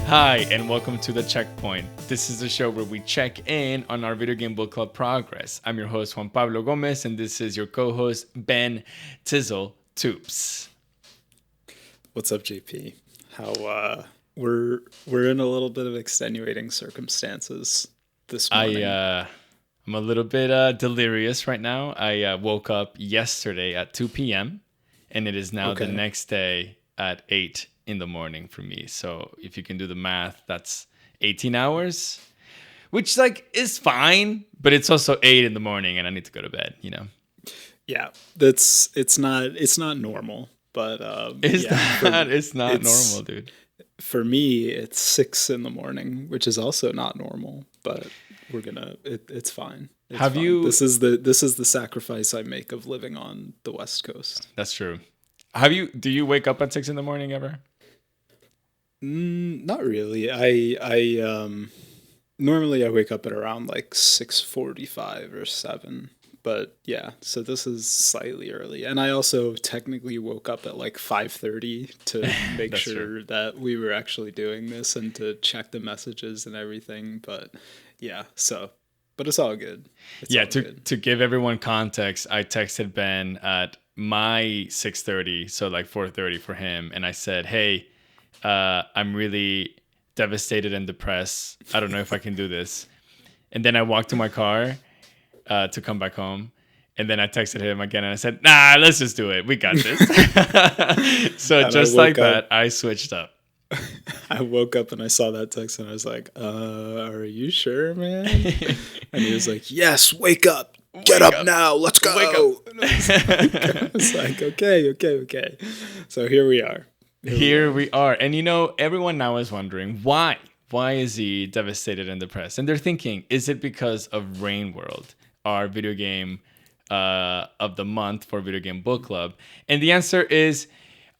Hi, and welcome to The Checkpoint. This is the show where we check in on our video game book club progress. I'm your host, Juan Pablo Gomez, and this is your co-host, Ben Tizzle Toops. What's up, JP? How we're in a little bit of extenuating circumstances this morning. I'm a little bit delirious right now. I woke up yesterday at 2 p.m., and it is now the next day at 8 in the morning for me. So if you can do the math, that's 18 hours, which is fine, but it's also 8 in the morning and I need to go to bed, you know? Yeah, it's not normal, but it's not normal, dude. For me, it's 6 in the morning, which is also not normal, but it's fine. It's fine. This is the sacrifice I make of living on the West Coast. That's true. Do you wake up at 6 in the morning ever? Not really. I normally I wake up at around like 6:45 or 7. But yeah, so this is slightly early. And I also technically woke up at like 5:30 to make sure that we were actually doing this and to check the messages and everything. But yeah, but it's all good. To give everyone context, I texted Ben at my 6:30, so like 4:30 for him, and I said, "Hey, I'm really devastated and depressed. I don't know if I can do this." And then I walked to my car to come back home. And then I texted him again and I said, "Nah, let's just do it. We got this." So just like that, I switched up. I woke up and I saw that text and I was like, are you sure, man? And he was like, "Yes, wake up. Get up now. Let's go." Wake up. I was like, okay. So here we are. Here we are. And everyone now is wondering why. Why is he devastated and depressed? And they're thinking, is it because of Rain World, our video game of the month for Video Game Book Club? And the answer is,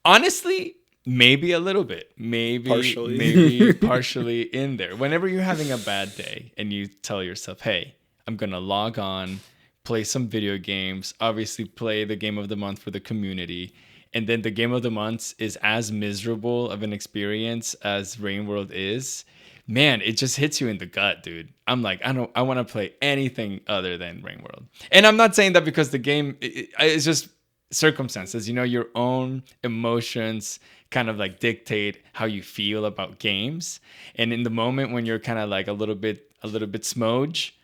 honestly, maybe a little bit. Maybe partially in there. Whenever you're having a bad day and you tell yourself, hey, I'm going to log on, play some video games, obviously play the game of the month for the community, and then the game of the month is as miserable of an experience as Rain World is, man, it just hits you in the gut, dude. I'm like, I want to play anything other than Rain World. And I'm not saying that because the game, it's just circumstances. Your own emotions kind of like dictate how you feel about games. And in the moment when you're kind of like a little bit smudge,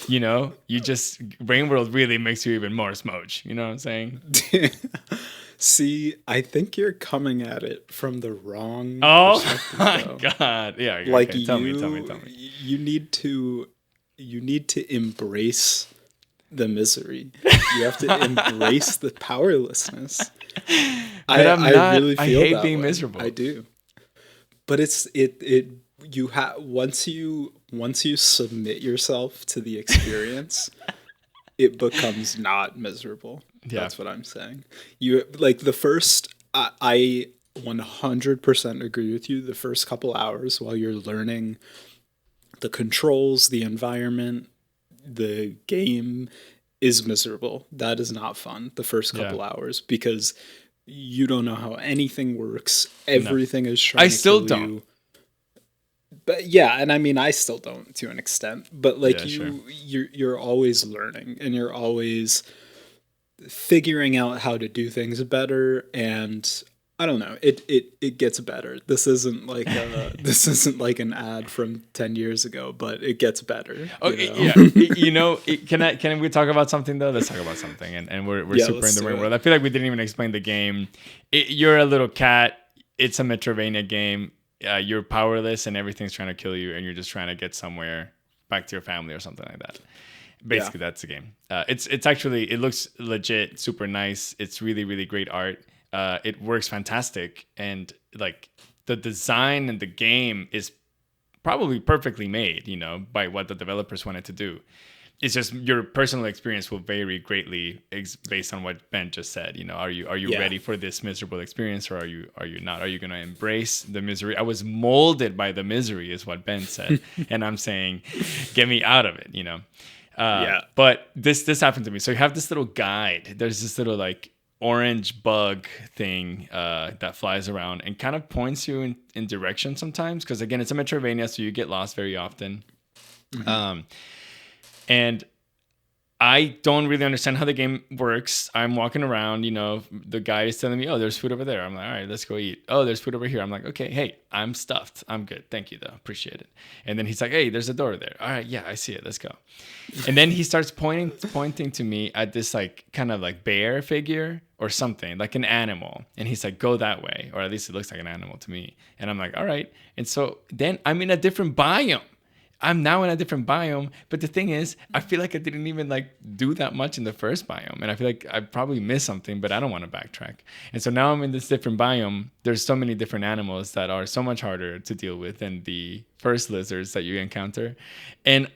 Rain World really makes you even more smudge. You know what I'm saying? See, I think you're coming at it from the wrong perspective. Oh my God. Yeah. Like okay. Tell me. You need to embrace the misery. You have to embrace the powerlessness. I hate being miserable. I do. But you have once you submit yourself to the experience, it becomes not miserable. Yeah. That's what I'm saying. You like the first, I 100% agree with you. The first couple hours while you're learning the controls, the environment, the game is miserable. That is not fun. The first couple hours because you don't know how anything works. Everything is trying to kill you. I still don't. But yeah, and I mean, I still don't to an extent. But you're always learning and you're always figuring out how to do things better, and I don't know, it gets better. This isn't like an ad from 10 years ago, but it gets better. Okay, yeah. Can we talk about something though? Let's talk about something, and we're super in the Rain World. I feel like we didn't even explain the game. You're a little cat. It's a Metroidvania game. You're powerless and everything's trying to kill you, and you're just trying to get somewhere back to your family or something like that. Basically, that's the game. It's actually, it looks legit, super nice. It's really, really great art. It works fantastic. And like the design and the game is probably perfectly made, by what the developers wanted to do. It's just your personal experience will vary greatly based on what Ben just said. Are you ready for this miserable experience, or are you not? Are you going to embrace the misery? I was molded by the misery, is what Ben said, and I'm saying, get me out of it. But this happened to me. So you have this little guide. There's this little orange bug thing that flies around and kind of points you in direction sometimes. Because again, it's a Metroidvania, so you get lost very often. Mm-hmm. And I don't really understand how the game works. I'm walking around, the guy is telling me, oh, there's food over there. I'm like, all right, let's go eat. Oh, there's food over here. I'm like, okay, hey, I'm stuffed. I'm good. Thank you, though. Appreciate it. And then he's like, hey, there's a door there. All right, yeah, I see it. Let's go. And then he starts pointing to me at this like kind of like bear figure or something, like an animal. And he's like, go that way. Or at least it looks like an animal to me. And I'm like, all right. And so then I'm in a different biome. I'm now in a different biome, but the thing is, I feel like I didn't even like do that much in the first biome, and I feel like I probably missed something, but I don't want to backtrack. And so now I'm in this different biome. There's so many different animals that are so much harder to deal with than the first lizards that you encounter, and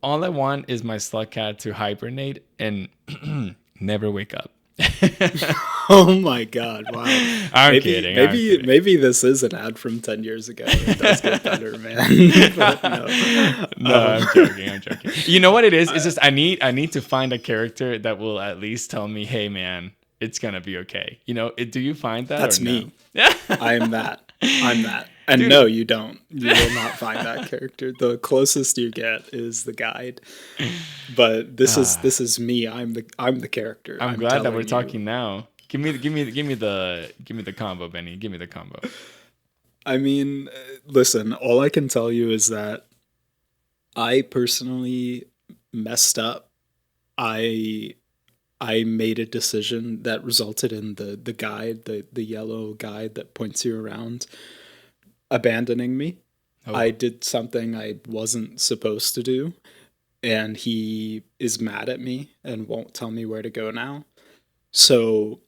all I want is my slug cat to hibernate and never wake up. Oh my god! Wow. I'm kidding. Maybe this is an ad from 10 years ago. It does get better, man. But no, I'm joking. You know what it is? It's just I need to find a character that will at least tell me, hey man, it's gonna be okay. Do you find that? That's or me. No? I'm that. And dude. No, you don't. You will not find that character. The closest you get is the guide. But this is me. I'm the character. I'm glad that we're talking now. Give me the combo, Benny. Give me the combo. I mean, listen, all I can tell you is that I personally messed up. I made a decision that resulted in the guide, the yellow guide that points you around, abandoning me. Oh. I did something I wasn't supposed to do, and he is mad at me and won't tell me where to go now. So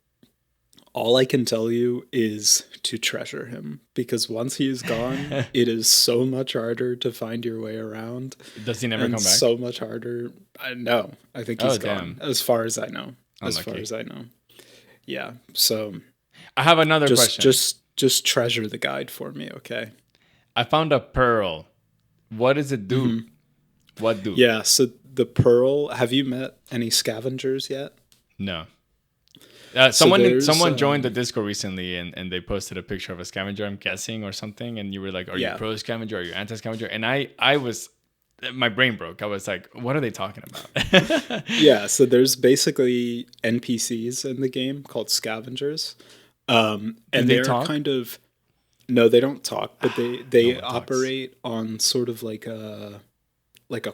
all I can tell you is to treasure him, because once he is gone, it is so much harder to find your way around. Does he never come back? So much harder. No, I think he's gone. Damn. As far as I know. Yeah. So I have another question. Just treasure the guide for me, okay? I found a pearl. What does it do? Mm-hmm. What do? Yeah, so the pearl, have you met any scavengers yet? No. Someone joined the Discord recently and they posted a picture of a scavenger, I'm guessing, or something, and you were like, are you pro scavenger, are you anti scavenger? And I was, my brain broke. I was like, what are they talking about? Yeah, so there's basically NPCs in the game called scavengers. And they're kind of, no, they don't talk, but they operate on sort of like a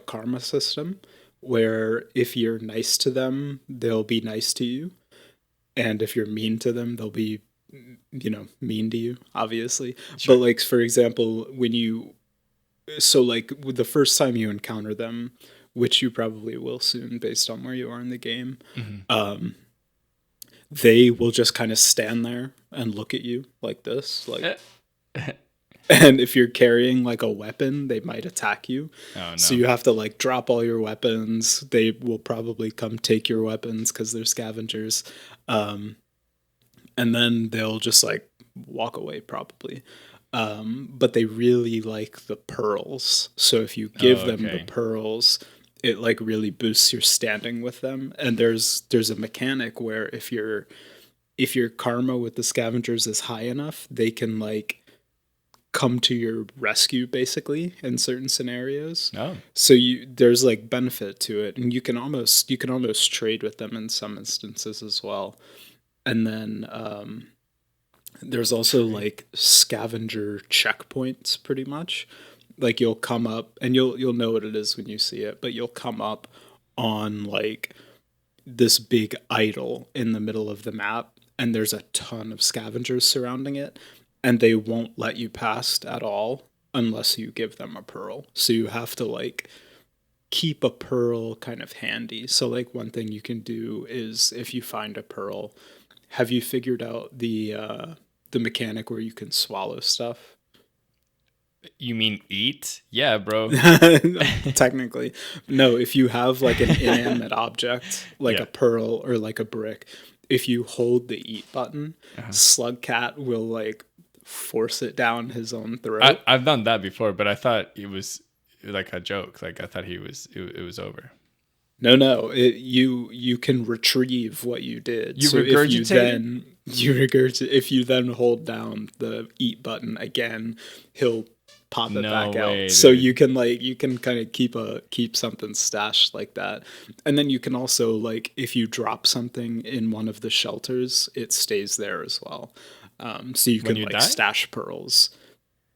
karma system where if you're nice to them, they'll be nice to you. And if you're mean to them, they'll be, mean to you, obviously. Sure. But like, for example, the first time you encounter them, which you probably will soon based on where you are in the game, mm-hmm. They will just kind of stand there and look at you like this, like, and if you're carrying like a weapon, they might attack you. Oh, no. So you have to like drop all your weapons. They will probably come take your weapons because they're scavengers. And then they'll just like walk away probably. But they really like the pearls. So if you give them the pearls, it like really boosts your standing with them. And there's a mechanic where if your karma with the scavengers is high enough, they can like come to your rescue basically in certain scenarios. Oh. So there's like benefit to it, and you can almost trade with them in some instances as well. And then there's also like scavenger checkpoints pretty much. Like you'll come up and you'll know what it is when you see it, but you'll come up on like this big idol in the middle of the map, and there's a ton of scavengers surrounding it. And they won't let you past at all unless you give them a pearl. So you have to like keep a pearl kind of handy. So like one thing you can do is if you find a pearl, have you figured out the mechanic where you can swallow stuff? You mean eat? Yeah, bro. Technically. No, if you have like an inanimate object, like a pearl or like a brick, if you hold the eat button, Slug Cat will like force it down his own throat. I've done that before, but I thought it was like a joke. Like I thought it was over. No. You can retrieve what you did. You So if you regurgitate it? then you regurgitate, if you then hold down the eat button again, he'll pop it No back out. way, So dude. you can kind of keep something stashed like that. And then you can also, like, if you drop something in one of the shelters, it stays there as well. So you When can you like die? stash pearls.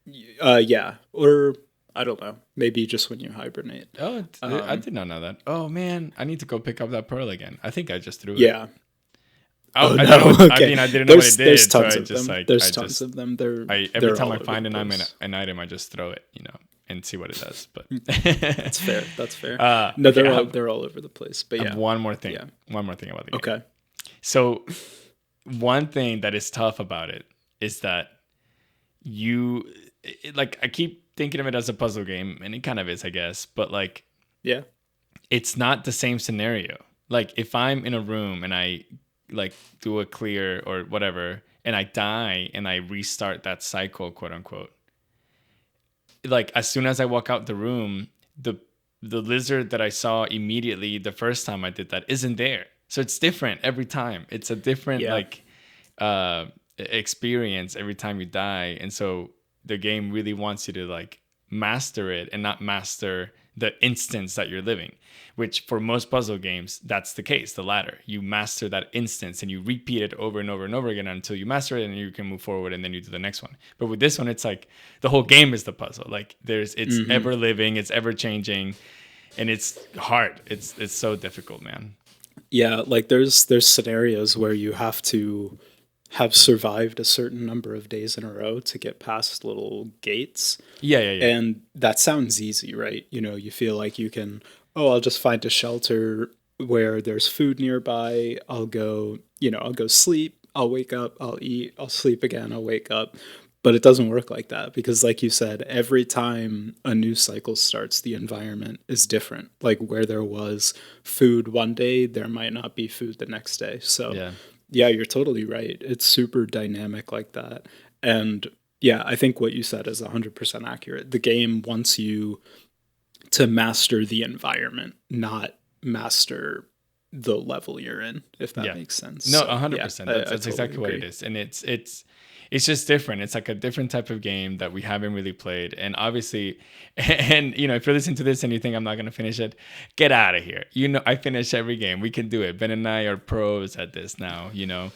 Yeah, or I don't know, maybe just when you hibernate. Oh, I did not know that. Oh man, I need to go pick up that pearl again. I think I just threw it. Yeah. Oh, Oh I don't know no. what, I Okay. mean, I didn't know what it There's did, so tons I of just them. like, There's tons of them. I every They're time all I over the find place. an item, I just throw it, and see what it does. But That's fair. That's fair. No, okay, they're all over the place. But I have yeah. one more thing. Yeah. One more thing about the game. Okay. So one thing that is tough about it is that like I keep thinking of it as a puzzle game, and it kind of is, I guess, but like Yeah. it's not the same scenario. Like if I'm in a room and I like do a clear or whatever and I die and I restart that cycle, quote unquote, like as soon as I walk out the room, the lizard that I saw immediately the first time I did that isn't there. So it's different every time. It's a different Yeah. like experience every time you die. And so the game really wants you to like master it and not master the instance that you're living, which for most puzzle games, that's the case, the latter. You master that instance and you repeat it over and over and over again until you master it and you can move forward and then you do the next one. But with this one, it's like the whole game is the puzzle. Like it's ever living, it's ever changing, and it's hard. It's so difficult, man. Yeah, like there's scenarios where you have to have survived a certain number of days in a row to get past little gates. Yeah. And that sounds easy, right? You know, you feel like you can, oh, I'll just find a shelter where there's food nearby. I'll go sleep. I'll wake up. I'll eat. I'll sleep again. I'll wake up. But it doesn't work like that because, like you said, every time a new cycle starts, the environment is different. Like where there was food one day, there might not be food the next day. So, Yeah. yeah, you're totally right. It's super dynamic like that. And yeah, I think what you said is 100% accurate. The game wants you to master the environment, not master the level you're in, if that Yeah. makes sense. No, So, yeah, 100%. I That's totally exactly what it agree. is. And it's just different. It's like a different type of game that we haven't really played. And obviously, and if you're listening to this and you think I'm not gonna finish it, get out of here. I finish every game. We can do it. Ben and I are pros at this now. Yeah.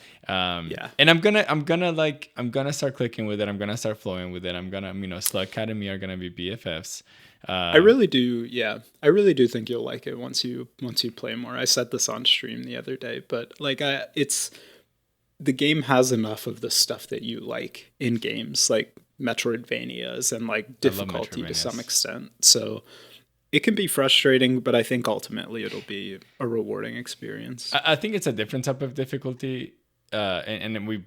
And I'm gonna start clicking with it. I'm gonna start flowing with it. I'm gonna, Slug Cat and me are gonna be BFFs. I really do, yeah. I really do think you'll like it once you play more. I said this on stream the other day, but like it's the game has enough of the stuff that you like in games, like Metroidvanias and like I love difficulty to some Metroidvanias. extent. So it can be frustrating, but I think ultimately it'll be a rewarding experience. I think it's a different type of difficulty, and then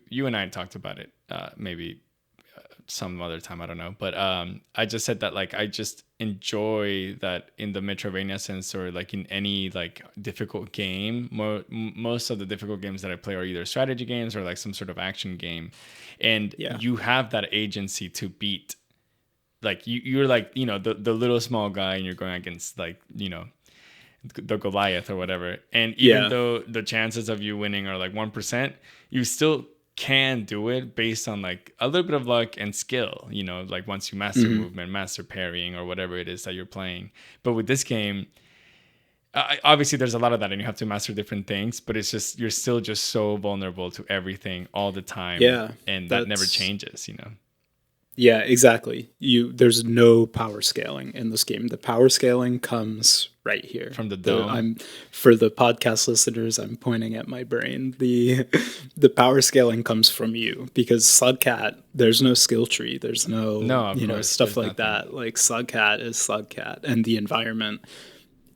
you and I talked about it, maybe some other time, I don't know, but I just said that like I just enjoy that in the Metrovania sense, or like in any like difficult game. Most of the difficult games that I play are either strategy games or like some sort of action game, and Yeah. you have that agency to beat. Like you're like the little small guy, and you're going against like the Goliath or whatever. And even Yeah. though the chances of you winning are like 1%, you still can do it based on like a little bit of luck and skill, like once you master movement, master parrying, or whatever it is that you're playing. But with this game, obviously there's a lot of that and you have to master different things, but it's just, you're still just so vulnerable to everything all the time. Yeah. And that never That's changes. Yeah, exactly. There's no power scaling in this game. The power scaling comes right here. From the dome. I'm For the podcast listeners, I'm pointing at my brain. The power scaling comes from you because Slugcat, there's no skill tree. There's no, of course, stuff there's like nothing. that. Like Slugcat is Slugcat, and the environment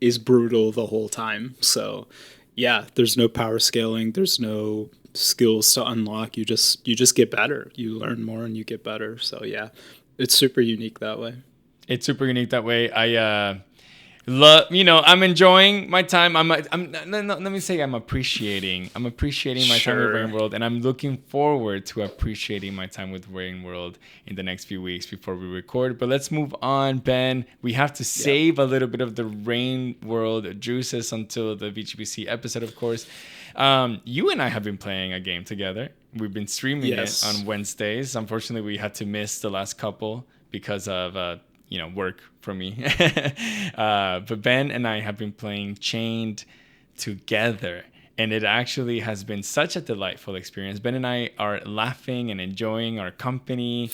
is brutal the whole time. So, yeah, there's no power scaling. There's no skills to unlock. You just get better. You learn more and you get better. So yeah, it's super unique that way. It's super unique that way. I'm enjoying my time. Let me say I'm appreciating my time with Rain World, and I'm looking forward to appreciating my time with Rain World in the next few weeks before we record. But let's move on, Ben. We have to save a little bit of the Rain World juices until the VGBC episode, of course. You and I have been playing a game together. We've been streaming it on Wednesdays. Unfortunately, we had to miss the last couple because of work for me. But Ben and I have been playing Chained together, and it actually has been such a delightful experience. Ben and I are laughing and enjoying our company.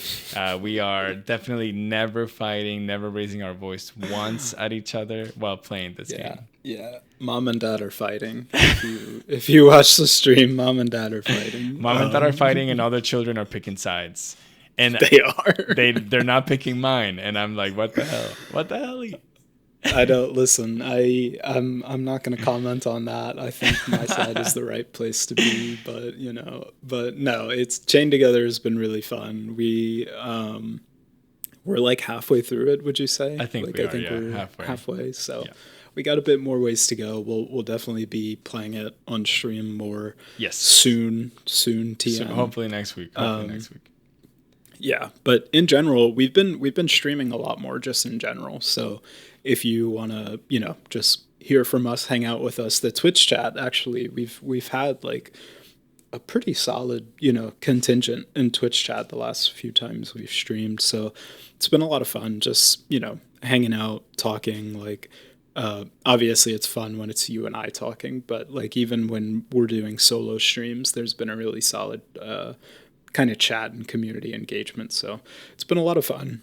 We are definitely never fighting, never raising our voice once at each other while playing this game. Yeah, mom and dad are fighting. If you watch the stream, mom and dad are fighting. Mom and dad are fighting, and all the children are picking sides. And they are. they're not picking mine, and I'm like, what the hell? What the hell? I don't listen. I'm not going to comment on that. I think my side is the right place to be, but no, it's Chained Together has been really fun. We're like halfway through it. Would you say? I think we're halfway. So. Yeah. We got a bit more ways to go. We'll definitely be playing it on stream more. Yes. Soon. TM. So hopefully next week. Yeah, but in general, we've been streaming a lot more just in general. So if you want to, just hear from us, hang out with us, the Twitch chat, actually, we've had like a pretty solid, contingent in Twitch chat the last few times we've streamed. So it's been a lot of fun just, hanging out, talking, like, obviously it's fun when it's you and I talking, but like even when we're doing solo streams, there's been a really solid kind of chat and community engagement. So it's been a lot of fun.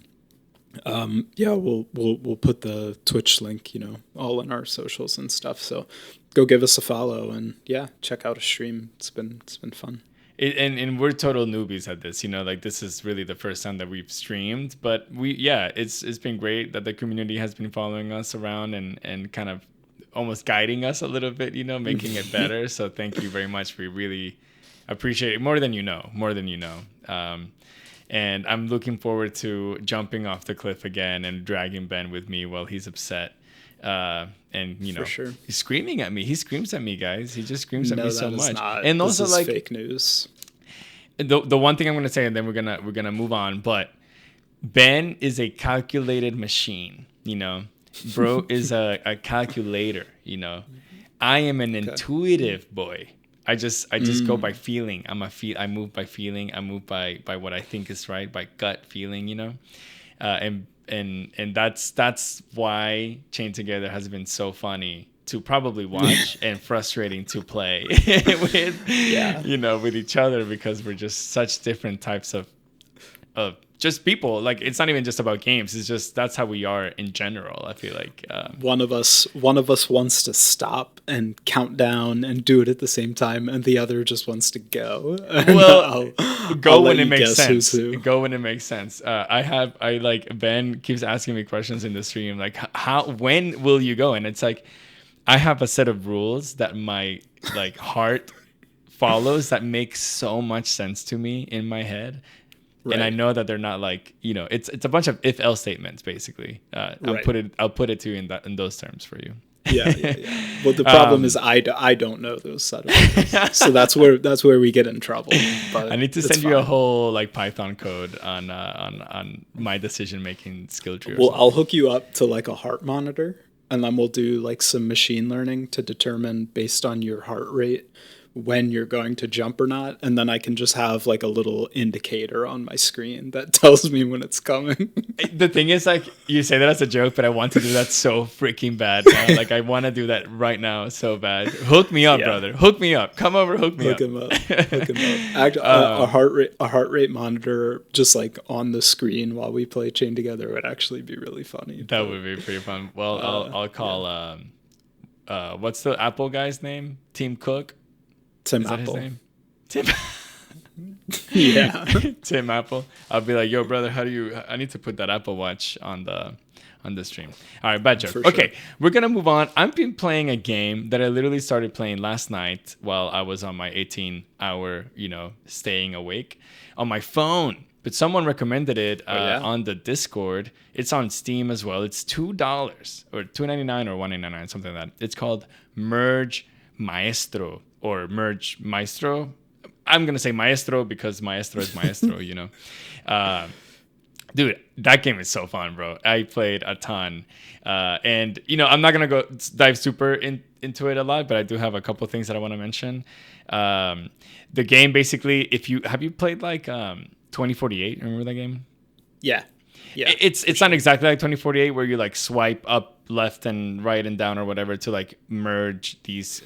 We'll put the Twitch link, all in our socials and stuff. So go give us a follow and check out a stream. It's been fun. And we're total newbies at this, like this is really the first time that we've streamed, but it's been great that the community has been following us around and kind of almost guiding us a little bit, making it better. So thank you very much. We really appreciate it more than you know. And I'm looking forward to jumping off the cliff again and dragging Ben with me while he's upset. For sure. He's screaming at me. He screams at me, guys. He just screams at me so much. And also, this is like fake news. The one thing I'm gonna say, and then we're gonna move on. But Ben is a calculated machine. Bro is a calculator. I am an intuitive boy. I just go by feeling. I move by feeling. I move by what I think is right, by gut feeling. And that's why Chained Together has been so funny to probably watch and frustrating to play with each other, because we're just such different types of just people. Like, it's not even just about games. It's just that's how we are in general. I feel like one of us wants to stop and count down and do it at the same time, and the other just wants to go. Well, go when it makes sense. Go when it makes sense. Ben keeps asking me questions in the stream, like, when will you go? And it's like, I have a set of rules that my heart follows that make so much sense to me in my head. Right. And I know that they're not it's a bunch of if-else statements, basically. I'll put it to you in those terms for you. Yeah. Well, the problem is I don't know those set of rules. So that's where we get in trouble. But I need to send you a whole Python code on my decision-making skill tree. Well, I'll hook you up to a heart monitor, and then we'll do some machine learning to determine based on your heart rate when you're going to jump or not, and then I can just have a little indicator on my screen that tells me when it's coming. The thing is, you say that as a joke, but I want to do that so freaking bad now. I want to do that right now so bad. Hook me up, brother. Hook me up. Come over, hook me up. Hook him up. A heart rate monitor just on the screen while we play Chained Together would actually be really funny. That would be pretty fun. Well, I'll call what's the Apple guy's name? Tim Cook? Tim Is Apple. That his name? Tim. Yeah. Tim Apple. I'll be like, yo, brother, I need to put that Apple Watch on the stream. All right, bad joke. For okay, sure. We're going to move on. I've been playing a game that I literally started playing last night while I was on my 18-hour, staying awake on my phone. but someone recommended it yeah. on the Discord. It's on Steam as well. It's $2 or $2.99 or $1.99, something like that. It's called Merge Maestro or Merge Maestro. I'm gonna say Maestro because Maestro is Maestro, you know. Dude, that game is so fun, bro. I played a ton, and you know, I'm not gonna go dive super into it a lot, but I do have a couple things that I want to mention. The game basically, if you have you played like 2048, remember that game? Yeah. Yeah. It's not exactly like 2048 where you like swipe up, left, and right and down or whatever to like merge these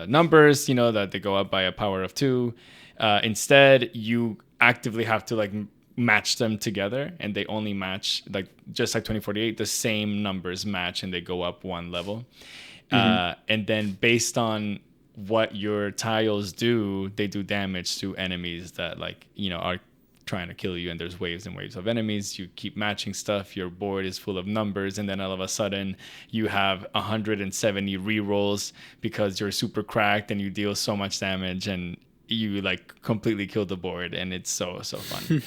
numbers, you know, that they go up by a power of 2. Instead, you actively have to like match them together, and they only match, like just like 2048, the same numbers match and they go up one level. And then based on what your tiles do, they do damage to enemies that, like, you know, are trying to kill you, and there's waves and waves of enemies. You keep matching stuff, your board is full of numbers, and then all of a sudden you have 170 rerolls because you're super cracked and you deal so much damage, and you like completely kill the board, and it's so fun.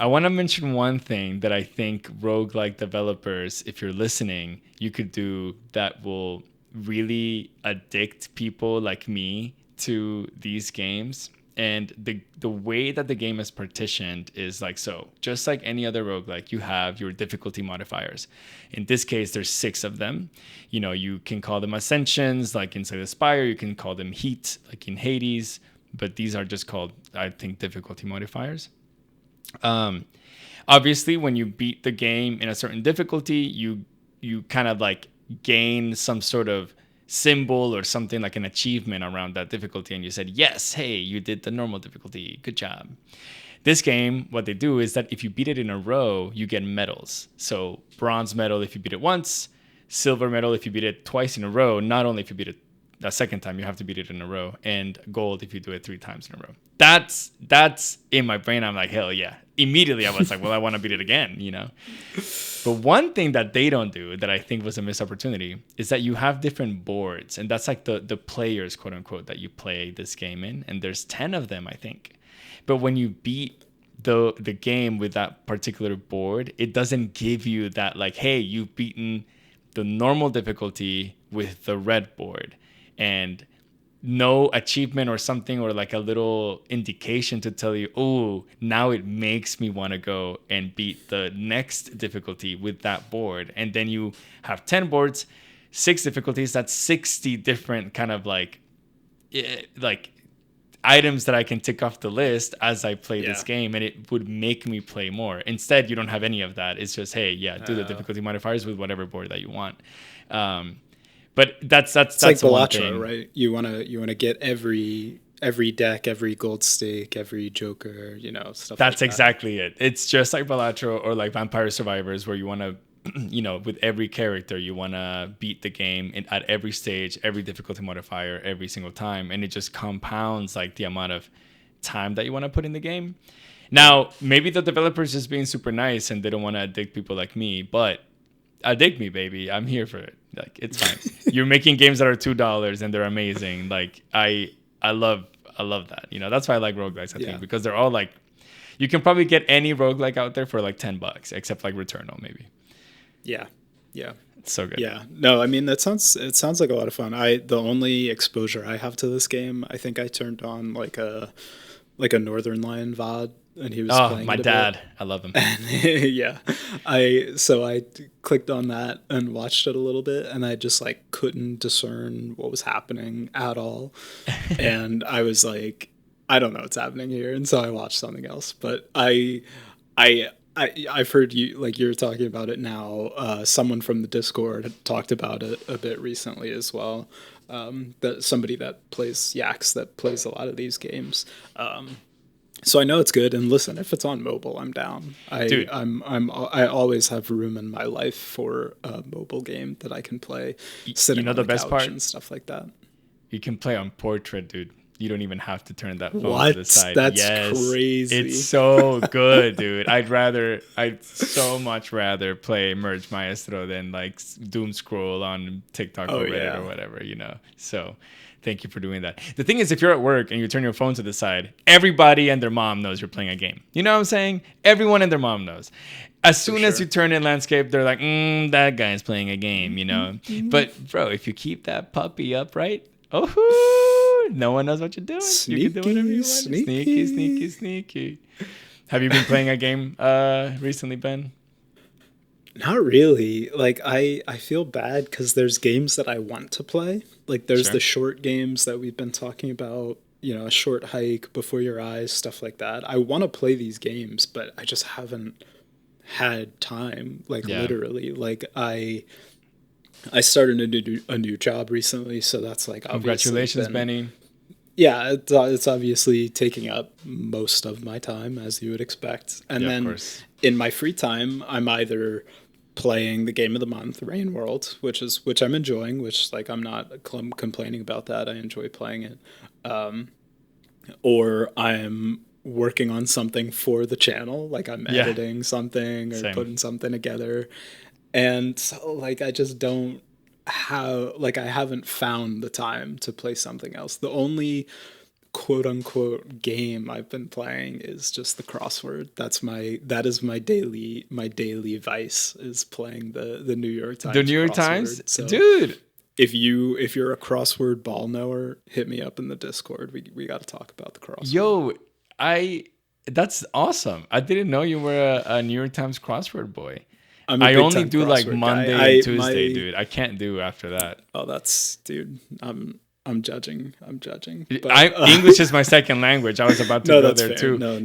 I want to mention one thing that I think roguelike developers, if you're listening, you could do that will really addict people like me to these games. And the way that the game is partitioned is like so. Just like any other roguelike, you have your difficulty modifiers. In this case, there's 6 of them. You know, you can call them ascensions, like in Slay the Spire. You can call them heat, like in Hades. But these are just called, I think, difficulty modifiers. Obviously, when you beat the game in a certain difficulty, you kind of like gain some sort of symbol or something like an achievement around that difficulty, and you said, yes, hey, you did the normal difficulty, good job. This game, what they do is that if you beat it in a row, you get medals. So bronze medal if you beat it once, silver medal if you beat it twice in a row, not only if you beat it a second time, you have to beat it in a row, and gold if you do it 3 times in a row. That's in my brain. I'm like, hell yeah. Immediately I was like, well, I want to beat it again, you know. But one thing that they don't do that I think was a missed opportunity is that you have different boards, and that's like the players, quote unquote, that you play this game in, and there's 10 of them, I think. But when you beat the game with that particular board, it doesn't give you that like, hey, you've beaten the normal difficulty with the red board, and no achievement or something, or like a little indication to tell you, oh, now it makes me want to go and beat the next difficulty with that board. And then you have 10 boards, 6 difficulties. That's 60 different kind of like items that I can tick off the list as I play this game, and it would make me play more. Instead, you don't have any of that. It's just, hey, yeah, do the difficulty modifiers with whatever board that you want. But that's like Balatro, right? You wanna get every deck, every gold stake, every joker, you know, stuff. That's like exactly it. It's just like Balatro or like Vampire Survivors, where you want to, you know, with every character, you want to beat the game at every stage, every difficulty modifier, every single time, and it just compounds like the amount of time that you want to put in the game. Now, maybe the developers just being super nice and they don't want to addict people like me, but addict me, baby. I'm here for it. Like, it's fine. You're making games that are $2 and they're amazing. Like, I love that. You know, that's why I like roguelikes, I think, because they're all like, you can probably get any roguelike out there for like $10, except like Returnal, maybe. Yeah. It's so good. Yeah. No, I mean, it sounds like a lot of fun. The only exposure I have to this game, I think I turned on like a Northern Lion VOD, and he was playing my dad. I love him. Yeah. I clicked on that and watched it a little bit, and I just like couldn't discern what was happening at all. And I was like, I don't know what's happening here. And so I watched something else. But I've heard you, like you're talking about it now. Someone from the Discord had talked about it a bit recently as well. That somebody that plays Yaks that plays a lot of these games. So I know it's good. And listen, if it's on mobile, I'm down. I always have room in my life for a mobile game that I can play sitting on the best part and stuff like that. You can play on portrait, dude. You don't even have to turn that phone to the side. That's crazy. It's so good, dude. I'd so much rather play Merge Maestro than like doom scroll on TikTok or Reddit or whatever, you know. So Thank you for doing that. The thing is, if you're at work and you turn your phone to the side, everybody and their mom knows you're playing a game. You know what I'm saying? Everyone and their mom knows. As soon as you turn in landscape, they're like, that guy's playing a game, you know? But, bro, if you keep that puppy upright, no one knows what you're doing. Sneaky, you can do whatever you want. Sneaky. Have you been playing a game recently, Ben? Not really. Like I feel bad because there's games that I want to play. Like there's the short games that we've been talking about, you know, A Short Hike, Before Your Eyes, stuff like that. I want to play these games, but I just haven't had time. Like literally, like I started a new job recently, so that's like congratulations, Benny. Yeah, it's obviously taking up most of my time, as you would expect. And then in my free time, I'm either playing the game of the month, Rain World, which I'm enjoying, which like I'm not complaining about that. I enjoy playing it. Or I'm working on something for the channel, like I'm editing something or putting something together. And so like I just don't have, like I haven't found the time to play something else. The only quote unquote game I've been playing is just the crossword. That is my daily vice, is playing the New York Times. The New York crossword. Times? So dude. If you're a crossword ball knower, hit me up in the Discord. We got to talk about the crossword. Yo, that's awesome. I didn't know you were a New York Times crossword boy. I only do like Monday and Tuesday, dude. I can't do after that. Oh, dude. I'm judging. But, English is my second language. I was about to go there too. No,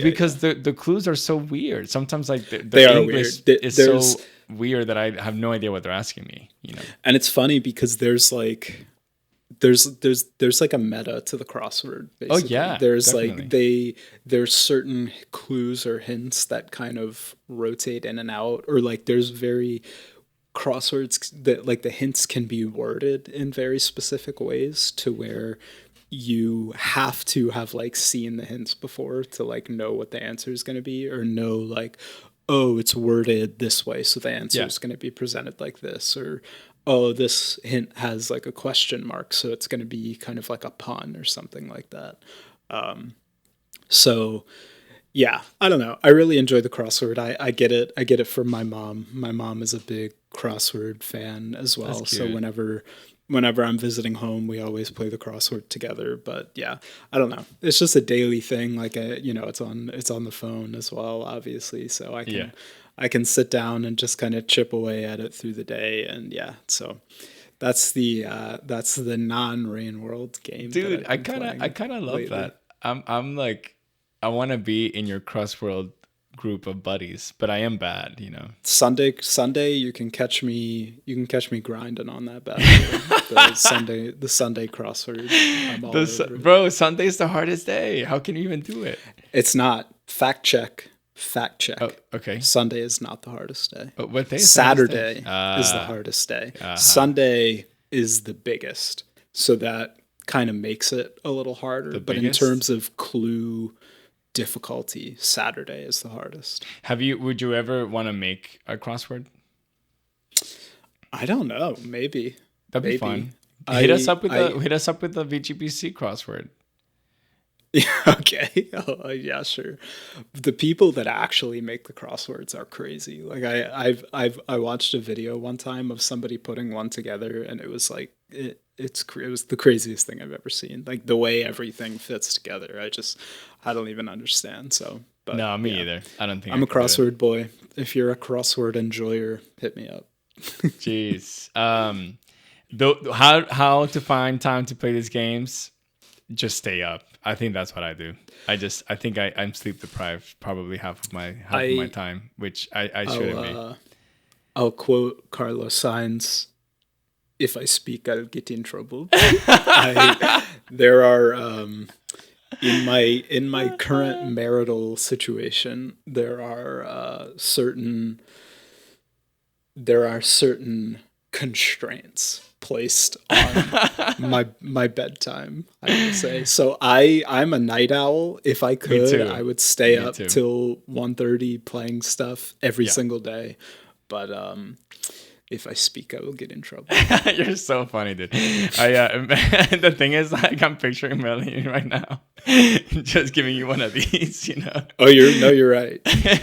because the clues are so weird. Sometimes like the English is so weird that I have no idea what they're asking me. You know. And it's funny because there's like a meta to the crossword. Basically. Oh yeah. There's definitely. like there's certain clues or hints that kind of rotate in and out, or like there's very crosswords that like the hints can be worded in very specific ways to where you have to have like seen the hints before to like know what the answer is going to be, or know like, oh, it's worded this way, so the answer is going to be presented like this, or oh, this hint has like a question mark, so it's going to be kind of like a pun or something like that. So yeah, I don't know. I really enjoy the crossword. I get it. I get it from my mom. My mom is a big crossword fan as well. So whenever I'm visiting home, we always play the crossword together. But yeah, I don't know. It's just a daily thing. Like it's on the phone as well, obviously. So I can sit down and just kind of chip away at it through the day. And yeah, so that's the non-Rain World game. Dude, I kind of love that. I'm like, I want to be in your crossword group of buddies, but I am bad, you know. Sunday, you can catch me grinding on that battle. the Sunday crossword. I'm all over. Bro, Sunday's the hardest day. How can you even do it? It's not. Fact check. Oh, okay. Sunday is not the hardest day. What day is Saturday is the hardest day. Sunday is the biggest. So that kind of makes it a little harder. But in terms of clue difficulty, Saturday is the hardest. Would you ever want to make a crossword? I don't know. Maybe. That'd be fun. Hit us up with the VGPC crossword. Yeah, okay. Oh, yeah, sure. The people that actually make the crosswords are crazy. Like I watched a video one time of somebody putting one together, and it was like it was the craziest thing I've ever seen. Like the way everything fits together, I don't even understand. So, but no, me either. I don't think I'm a crossword boy. If you're a crossword enjoyer, hit me up. Jeez. How to find time to play these games? Just stay up. I think that's what I do. I think I'm sleep deprived probably half of my time, which I shouldn't be. I'll quote Carlos Sainz: "If I speak, I'll get in trouble." There are in my current marital situation, there are certain constraints placed on my bedtime, I would say. So I'm a night owl. If I could, I would stay up till 1:30 playing stuff every single day. But if I speak, I will get in trouble. You're so funny, dude. The thing is, like, I'm picturing Melanie right now, just giving you one of these, you know. Oh, you're right.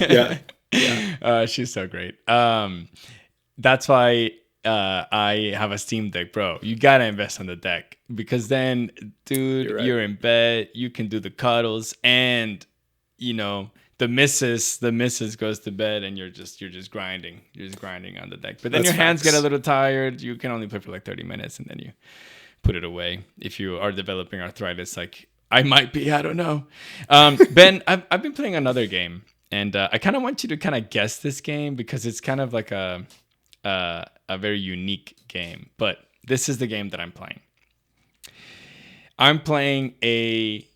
Yeah, yeah. She's so great. That's why I have a Steam Deck, bro. You gotta invest on the deck because then, dude, you're in bed. You can do the cuddles, and you know the missus goes to bed, and you're just grinding. You're just grinding on the deck. But then your hands get a little tired. You can only play for like 30 minutes, and then you put it away. If you are developing arthritis, like I might be, I don't know. Ben, I've been playing another game, and I kind of want you to kind of guess this game because it's kind of like a very unique game. But this is the game that I'm playing. I'm playing a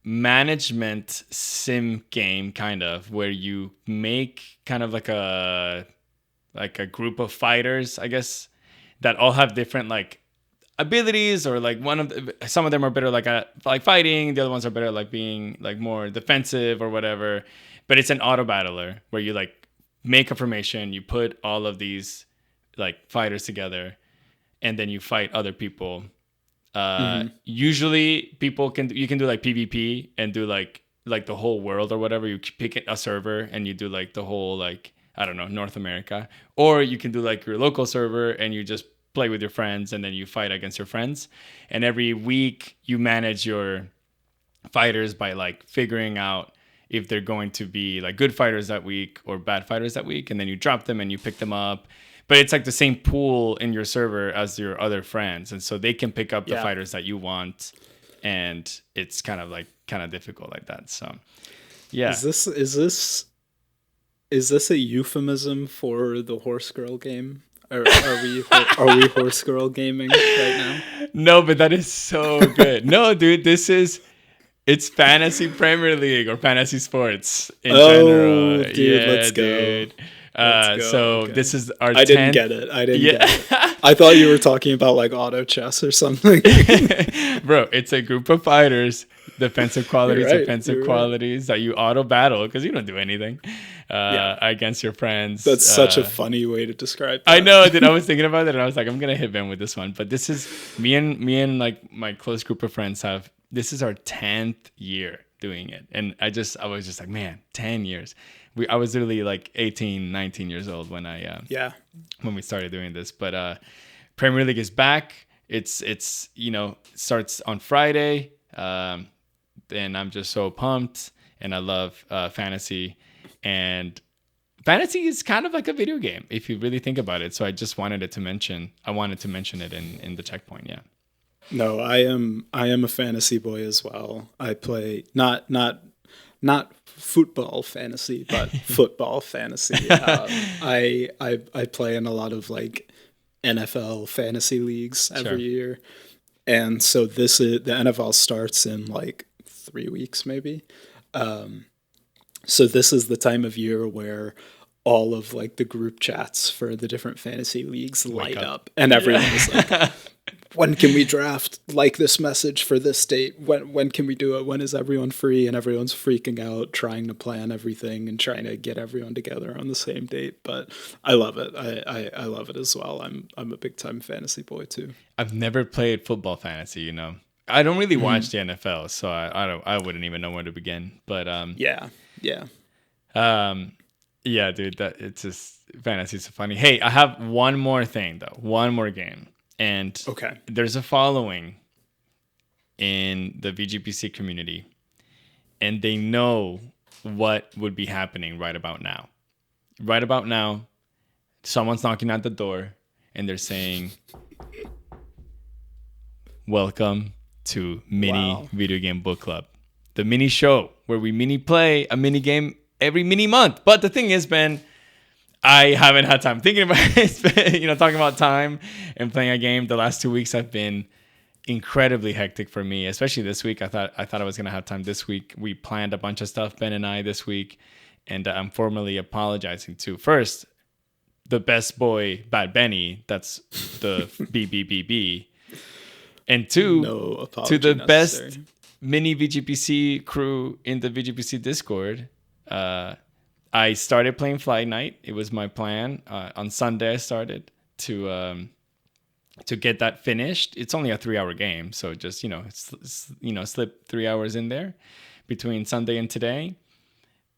management sim game, kind of, where you make kind of like a group of fighters, I guess, that all have different like abilities, or like some of them are better like fighting, the other ones are better like being like more defensive or whatever. But it's an auto battler where you like make a formation, you put all of these like fighters together, and then you fight other people. Usually you can do like PvP and do like the whole world or whatever. You pick a server and you do like the whole, like, I don't know, North America, or you can do like your local server and you just play with your friends and then you fight against your friends. And every week you manage your fighters by like figuring out if they're going to be like good fighters that week or bad fighters that week, and then you drop them and you pick them up. But it's like the same pool in your server as your other friends, and so they can pick up the fighters that you want, and it's kind of difficult like that. So, yeah. Is this a euphemism for the horse girl game? Are we horse girl gaming right now? No, but that is so good. No, dude, it's fantasy Premier League or fantasy sports in general. Dude, yeah, let's go. Dude. So okay. This is our 10th. I didn't get it. I thought you were talking about like auto chess or something. Bro, it's a group of fighters, defensive qualities, offensive qualities that you auto battle because you don't do anything against your friends. That's such a funny way to describe that. I know, dude. I was thinking about it and I was like, I'm gonna hit Ben with this one. But this is me and like my close group of friends this is our 10th year doing it. And I was just like, man, 10 years. I was literally like 18, 19 years old when when we started doing this. But Premier League is back. It's starts on Friday. And I'm just so pumped. And I love fantasy. And fantasy is kind of like a video game if you really think about it. So I just wanted to mention it in the checkpoint. Yeah. No, I am a fantasy boy as well. I play not football fantasy, but football fantasy. I play in a lot of like NFL fantasy leagues every year, and so the NFL starts in like 3 weeks maybe. So this is the time of year where all of like the group chats for the different fantasy leagues light up, and everyone is like, when can we draft? Like this message for this date. When can we do it? When is everyone free? And everyone's freaking out, trying to plan everything and trying to get everyone together on the same date. But I love it. I love it as well. I'm a big time fantasy boy too. I've never played football fantasy, you know. I don't really watch the NFL, so I wouldn't even know where to begin. But yeah. Yeah, dude, it's just fantasy is so funny. Hey, I have one more thing though. One more game. And there's a following in the VGPC community, and they know what would be happening right about now. Right about now, someone's knocking at the door, and they're saying, welcome to Mini Video Game Book Club, the mini show where we mini play a mini game every mini month. But the thing is, Ben, I haven't had time thinking about it. Talking about time and playing a game. The last 2 weeks have been incredibly hectic for me, especially this week. I thought I was gonna have time this week. We planned a bunch of stuff, Ben and I, this week, and I'm formally apologizing to first the best boy, Bad Benny. That's the BBBB, and two, to the best mini VGPC crew in the VGPC Discord. I started playing Flight Night. It was my plan. On Sunday, I started to get that finished. It's only a 3-hour game, so just slip 3 hours in there between Sunday and today.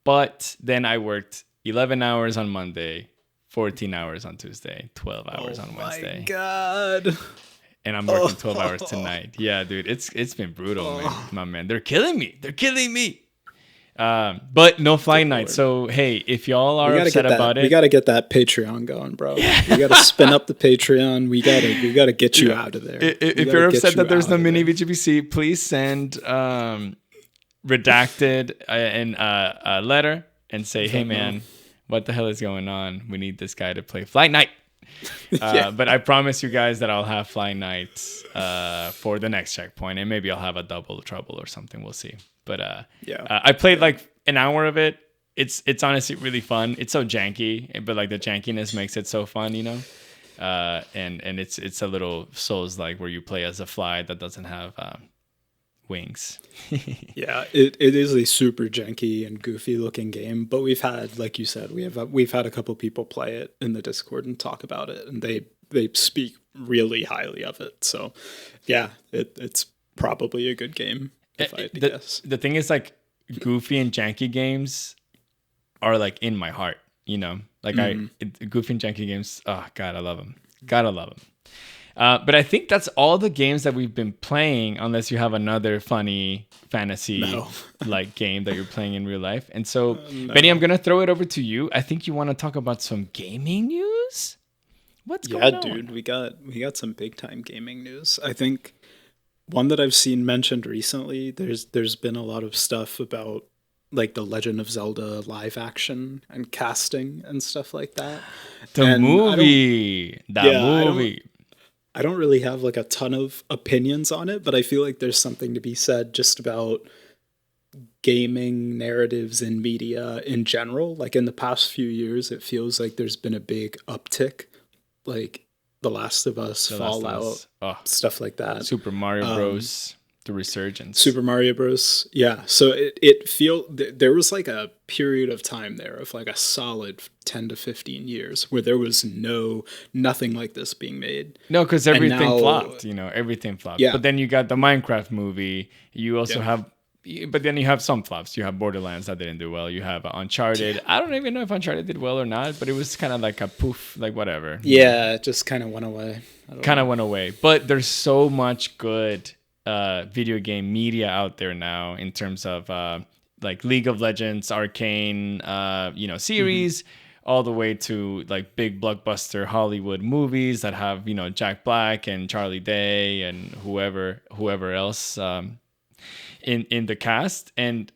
But then I worked 11 hours on Monday, 14 hours on Tuesday, 12 hours on Wednesday. Oh my God. And I'm working 12 hours tonight. Yeah, dude, it's been brutal, man. My man, they're killing me. But no Flight Night. So hey, if y'all are upset about it, we gotta get that Patreon going, bro. We gotta spin up the Patreon. We gotta get you out of there. If you're upset that there's no mini VGBC, please send redacted in a letter and say, hey man, what the hell is going on? We need this guy to play Flight Night. But I promise you guys that I'll have Flight Night for the next checkpoint, and maybe I'll have a double trouble or something. We'll see. But I played like an hour of it. It's honestly really fun. It's so janky, but like the jankiness makes it so fun, you know. And it's a little Souls-like where you play as a fly that doesn't have wings. Yeah, it is a super janky and goofy looking game, but we've had, like you said, we've had a couple people play it in the Discord and talk about it, and they speak really highly of it. So yeah, it's probably a good game if I had to guess. The thing is, like, goofy and janky games are like in my heart, you know, like goofy and janky games. Oh God, I love them. Gotta love them. But I think that's all the games that we've been playing, unless you have another funny fantasy like game that you're playing in real life. And so, Benny, I'm gonna throw it over to you. I think you want to talk about some gaming news. What's going on? Yeah, dude, we got some big time gaming news. I think one that I've seen mentioned recently. There's been a lot of stuff about like the Legend of Zelda live action and casting and stuff like that. The movie. I don't really have like a ton of opinions on it, but I feel like there's something to be said just about gaming narratives in media in general. Like in the past few years, it feels like there's been a big uptick, like The Last of Us, Fallout, stuff like that. Super Mario Bros. The resurgence. Super Mario Bros. Yeah. So there was like a period of time there of like a solid 10 to 15 years where there was nothing like this being made. No, because everything flopped, everything flopped. Yeah. But then you got the Minecraft movie. You also but then you have some flops. You have Borderlands that didn't do well. You have Uncharted. Yeah. I don't even know if Uncharted did well or not, but it was kind of like a poof, like whatever. Yeah, it just kind of went away. Went away. But there's so much good video game media out there now in terms of like League of Legends, Arcane, series, all the way to like big blockbuster Hollywood movies that have Jack Black and Charlie Day and whoever else in the cast. And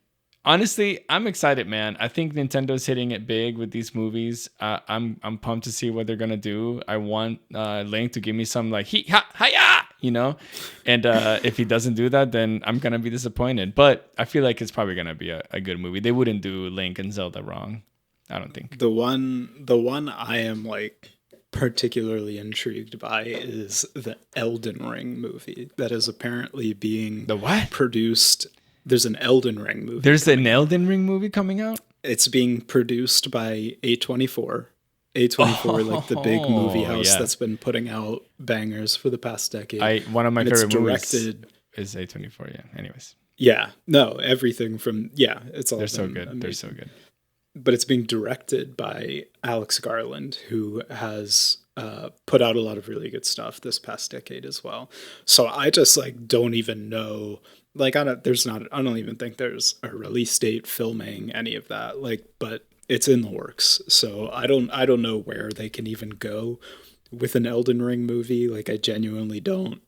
honestly, I'm excited, man. I think Nintendo's hitting it big with these movies. I'm pumped to see what they're gonna do. I want Link to give me some like hee ha hi-ya, and if he doesn't do that, then I'm gonna be disappointed. But I feel like it's probably gonna be a good movie. They wouldn't do Link and Zelda wrong, I don't think. The one I am like particularly intrigued by is the Elden Ring movie that is apparently being produced. There's an Elden Ring movie. There's an Elden Ring movie coming out? It's being produced by A24. Like the big movie house that's been putting out bangers for the past decade. One of my favorite movies is A24, yeah. Anyways. Yeah. No, everything from it's all They're so good. Amazing. They're so good. But it's being directed by Alex Garland, who has put out a lot of really good stuff this past decade as well. So I just like don't even know. Like I don't even think there's a release date filming any of that. Like, but it's in the works. So I don't know where they can even go with an Elden Ring movie. Like I genuinely don't.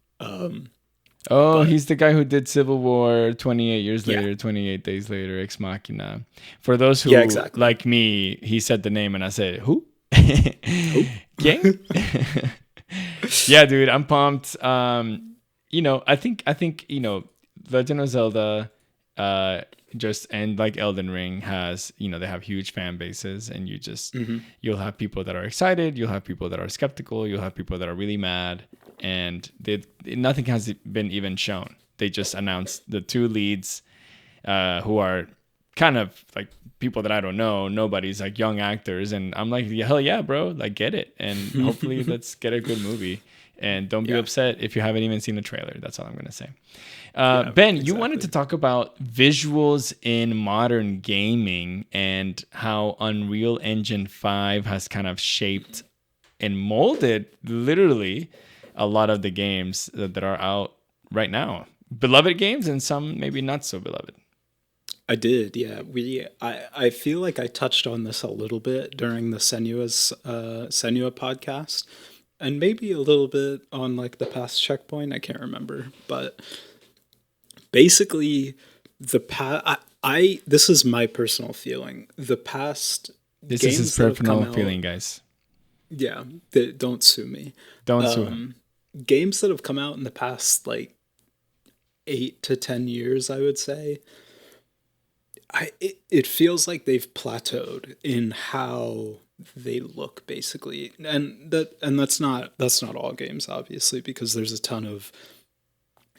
He's the guy who did Civil War 28 years later, 28 days later, Ex Machina. For those who, like me, he said the name and I said, who? Who? Gang? Yeah, dude, I'm pumped. I think Legend of Zelda, and like Elden Ring has, they have huge fan bases, and you'll have people that are excited, you'll have people that are skeptical, you'll have people that are really mad, and nothing has been even shown. They just announced the two leads, who are kind of like people that I don't know, nobody's like young actors. And I'm like, hell yeah, bro, like get it. And hopefully let's get a good movie. And don't be Yeah. upset if you haven't even seen the trailer. That's all I'm going to say. Yeah, Ben, you wanted exactly. to talk about visuals in modern gaming and how Unreal Engine 5 has kind of shaped and molded literally a lot of the games that are out right now. Beloved games and some maybe not so beloved. I did, yeah. I feel like I touched on this a little bit during the Senua podcast, and maybe a little bit on like the past checkpoint. I can't remember, but basically, I this is my personal feeling. The past This is his games that have come personal out, feeling, guys. yeah, don't sue me. Don't sue him. Um, Games that have come out in the past like 8 to 10 years, I would say, it feels like they've plateaued in how they look basically, and that's not all games obviously, because there's a ton of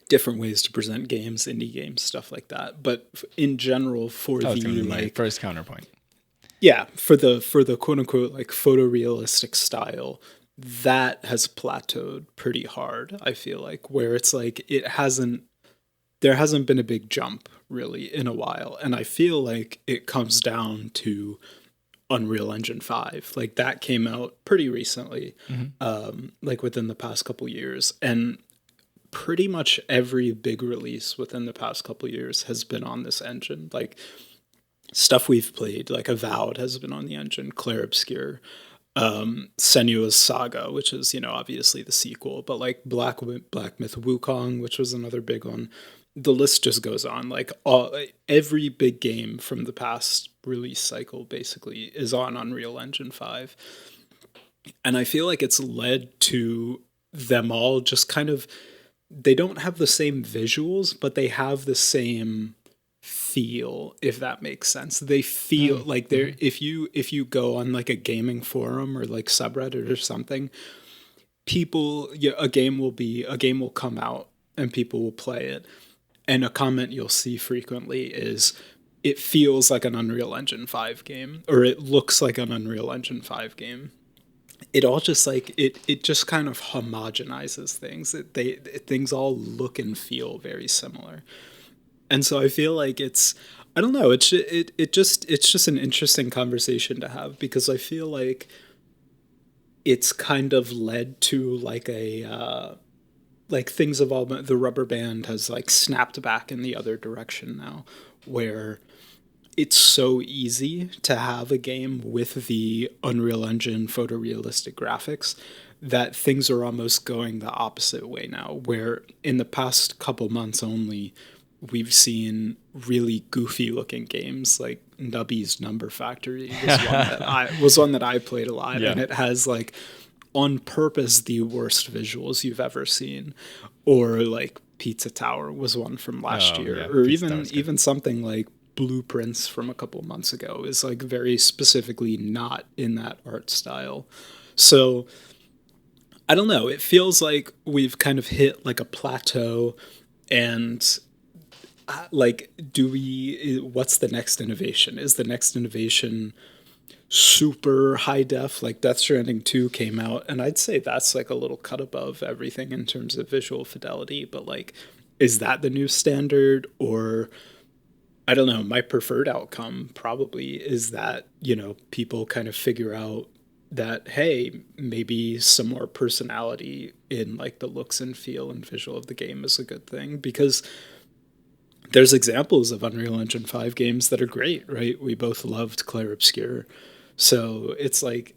different ways to present games, indie games, stuff like that. But in general, for That was the going to be my like, first counterpoint. yeah, for the quote unquote like photorealistic style, that has plateaued pretty hard. I feel like, where it's like there hasn't been a big jump really in a while, and I feel like it comes down to Unreal Engine 5. Like that came out pretty recently, like within the past couple years, and pretty much every big release within the past couple years has been on this engine. Like stuff we've played, like Avowed has been on the engine, Clair Obscur, Senua's Saga, which is, obviously the sequel, but like Black Myth Wukong, which was another big one. The list just goes on. Like every big game from the past release cycle basically is on Unreal Engine 5. And I feel like it's led to them all just kind of, they don't have the same visuals, but they have the same feel, if that makes sense. They feel like they're, if you go on like a gaming forum or like subreddit or something, a game will come out and people will play it, and a comment you'll see frequently is, it feels like an Unreal Engine 5 game, or it looks like an Unreal Engine 5 game. It all just like it just kind of homogenizes things. Things all look and feel very similar. And so I feel like I don't know, it's just an interesting conversation to have, because I feel like it's kind of led to like like things of all, the rubber band has like snapped back in the other direction now, where it's so easy to have a game with the Unreal Engine photorealistic graphics that things are almost going the opposite way now, where in the past couple months only, we've seen really goofy looking games like Nubby's Number Factory was one that I played a lot, Yeah. and it has like on purpose the worst visuals you've ever seen. Or like Pizza Tower was one from last year, Yeah. or Pizza Tower's good. even something like Blueprints from a couple months ago is like very specifically not in that art style. So I don't know, it feels like we've kind of hit like a plateau, and like, what's the next innovation? Is the next innovation super high def? Like Death Stranding 2 came out, and I'd say that's like a little cut above everything in terms of visual fidelity, but like, is that the new standard? Or I don't know, my preferred outcome probably is that, people kind of figure out that, hey, maybe some more personality in like the looks and feel and visual of the game is a good thing, because there's examples of Unreal Engine 5 games that are great, right? We both loved Clair Obscur. So it's like,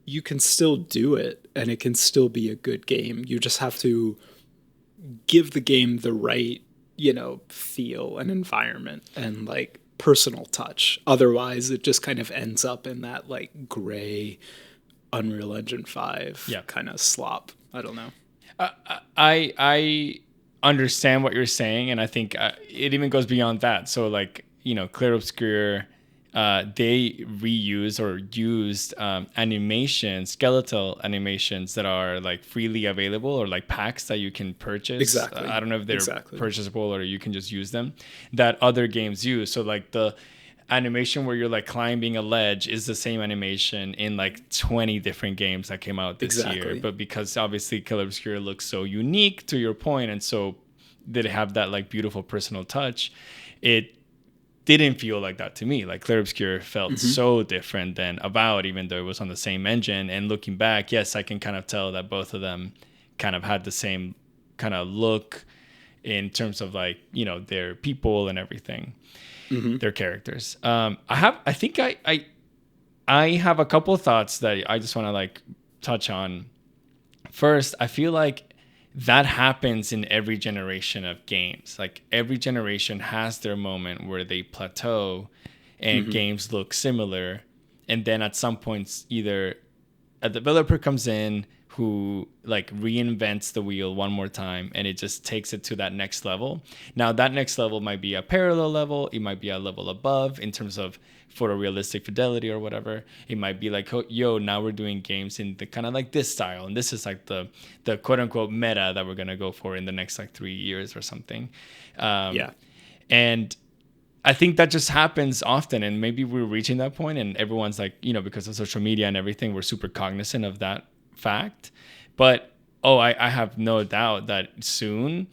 you can still do it and it can still be a good game. You just have to give the game the right, feel and environment and like personal touch. Otherwise, it just kind of ends up in that like gray Unreal Engine 5 kind of slop. I don't know. I understand what you're saying, and I think it even goes beyond that. So like, Clair Obscur, they reuse or used skeletal animations that are like freely available, or like packs that you can purchase. Exactly. I don't know if they're purchasable or you can just use them, that other games use. So like the animation where you're like climbing a ledge is the same animation in like 20 different games that came out this year. But because obviously Killer Obscura looks so unique, to your point, and so did it have that like beautiful personal touch, it didn't feel like that to me. Like Clear Obscure felt so different than Avowed, even though it was on the same engine. And looking back, yes, I can kind of tell that both of them kind of had the same kind of look in terms of like, you know, their people and everything, their characters. I think I have a couple of thoughts that I just want to like touch on. First, I feel like that happens in every generation of games. Like every generation has their moment where they plateau and games look similar. And then at some points, either a developer comes in who like reinvents the wheel one more time and it just takes it to that next level. Now that next level might be a parallel level. It might be a level above in terms of photorealistic fidelity or whatever. It might be like, oh, yo, now we're doing games in the kind of like this style. And this is like the quote unquote meta that we're going to go for in the next like 3 years or something. And I think that just happens often. And maybe we're reaching that point and everyone's like, you know, because of social media and everything, we're super cognizant of that fact. But I have no doubt that soon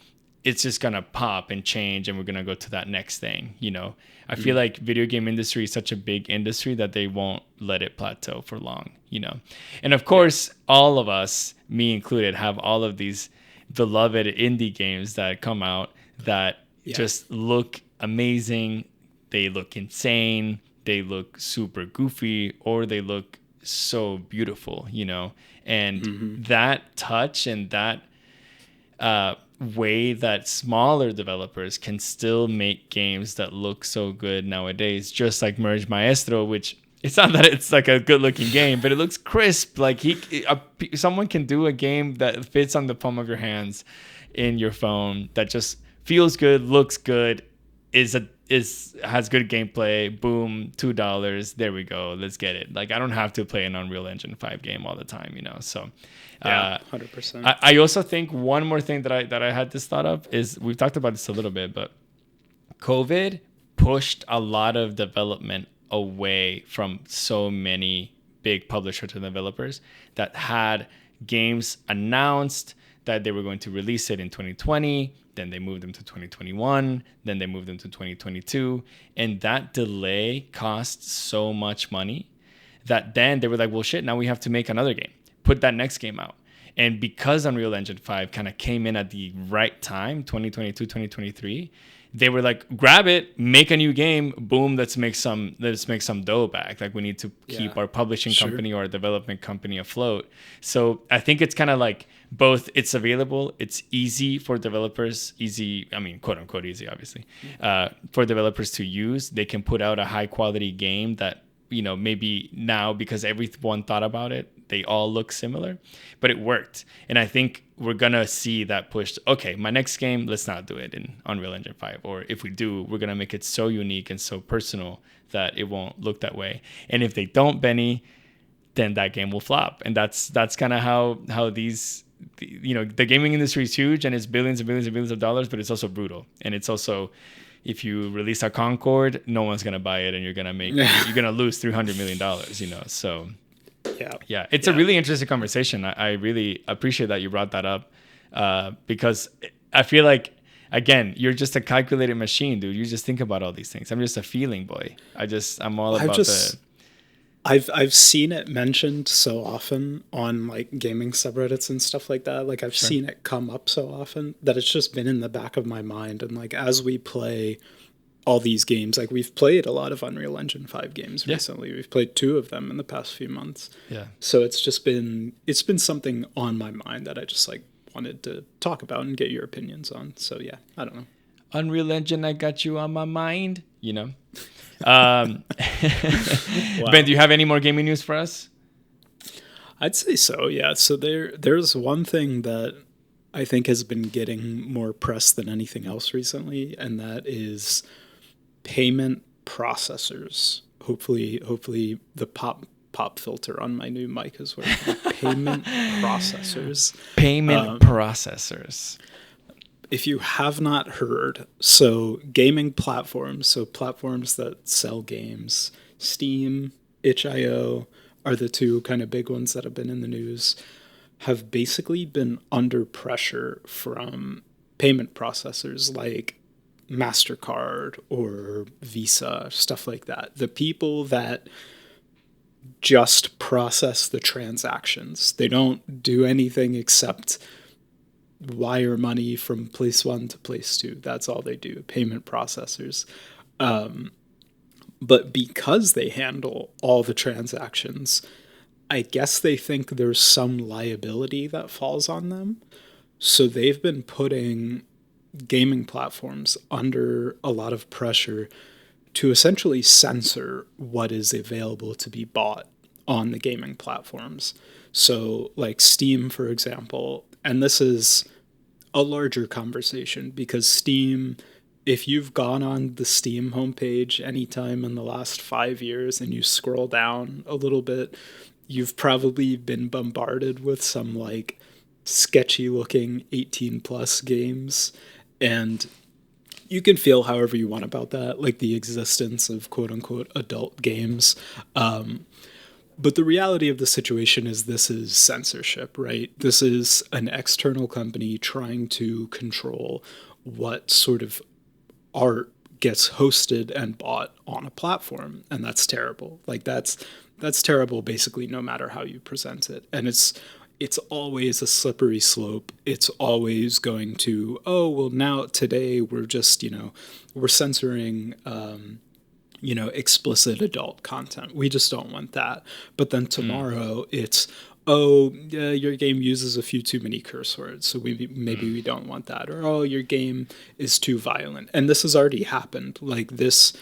it's just gonna pop and change and we're gonna go to that next thing. You know, I feel like video game industry is such a big industry that they won't let it plateau for long, you know. And of course, all of us, me included, have all of these beloved indie games that come out that just look amazing. They look insane. They look super goofy, or they look so beautiful, you know. And that touch and that way that smaller developers can still make games that look so good nowadays, just like Merge Maestro, which it's not that it's like a good looking game, but it looks crisp. Like someone can do a game that fits on the palm of your hands in your phone that just feels good, looks good, has good gameplay. Boom, $2. There we go. Let's get it. Like I don't have to play an Unreal Engine 5 game all the time, you know. So, 100%. I also think one more thing that I had this thought of is we've talked about this a little bit, but COVID pushed a lot of development away from so many big publishers and developers that had games announced that they were going to release it in 2020. Then they moved them to 2021. Then they moved them to 2022. And that delay cost so much money that then they were like, well, shit, now we have to make another game. Put that next game out. And because Unreal Engine 5 kind of came in at the right time, 2022, 2023, they were like, grab it, make a new game, boom, let's make some dough back. Like we need to keep our publishing company or our development company afloat. So I think it's kind of like both. It's available, it's easy for developers, quote unquote easy, obviously, for developers to use. They can put out a high quality game that, you know, maybe now because everyone thought about it, they all look similar, but it worked. And I think we're going to see that pushed. Okay, my next game, let's not do it in Unreal Engine 5. Or if we do, we're going to make it so unique and so personal that it won't look that way. And if they don't, Benny, then that game will flop. And that's kind of how these, you know, the gaming industry is huge and it's billions and billions and billions of dollars, but it's also brutal. And it's also, if you release a Concord, no one's going to buy it and you're going to lose $300 million, you know, so... Yeah, it's a really interesting conversation. I really appreciate that you brought that up because I feel like, again, you're just a calculated machine, dude. You just think about all these things. I'm just a feeling boy. I'm all about the... I've seen it mentioned so often on like gaming subreddits and stuff like that. Like I've seen it come up so often that it's just been in the back of my mind. And like as we play all these games, like we've played a lot of Unreal Engine 5 games recently. We've played 2 of them in the past few months. Yeah. So it's been something on my mind that I just like wanted to talk about and get your opinions on. So yeah, I don't know. Unreal Engine, I got you on my mind, you know. Wow. Ben, do you have any more gaming news for us? I'd say so, yeah. So there's one thing that I think has been getting more press than anything else recently, and that is payment processors. Hopefully the pop filter on my new mic is working. Payment processors. Processors. if you have not heard, so gaming platforms, so platforms that sell games, Steam, itch.io are the two kind of big ones that have been in the news, have basically been under pressure from payment processors like MasterCard or Visa, stuff like that. The people that just process the transactions. They don't do anything except wire money from place one to place two. That's all they do, payment processors. But because they handle all the transactions, I guess they think there's some liability that falls on them. So they've been putting gaming platforms under a lot of pressure to essentially censor what is available to be bought on the gaming platforms. So, like Steam, for example, and this is a larger conversation because Steam, if you've gone on the Steam homepage anytime in the last 5 years and you scroll down a little bit, you've probably been bombarded with some like sketchy looking 18 plus games. And you can feel however you want about that, like the existence of quote unquote adult games. But the reality of the situation is this is censorship, right? This is an external company trying to control what sort of art gets hosted and bought on a platform, and that's terrible. Like that's terrible basically no matter how you present it. And it's always a slippery slope. It's always going to, oh, well, now today we're just, we're censoring explicit adult content. We just don't want that. But then tomorrow it's, oh, your game uses a few too many curse words, so maybe we don't want that. Or, oh, your game is too violent. And this has already happened. Like this,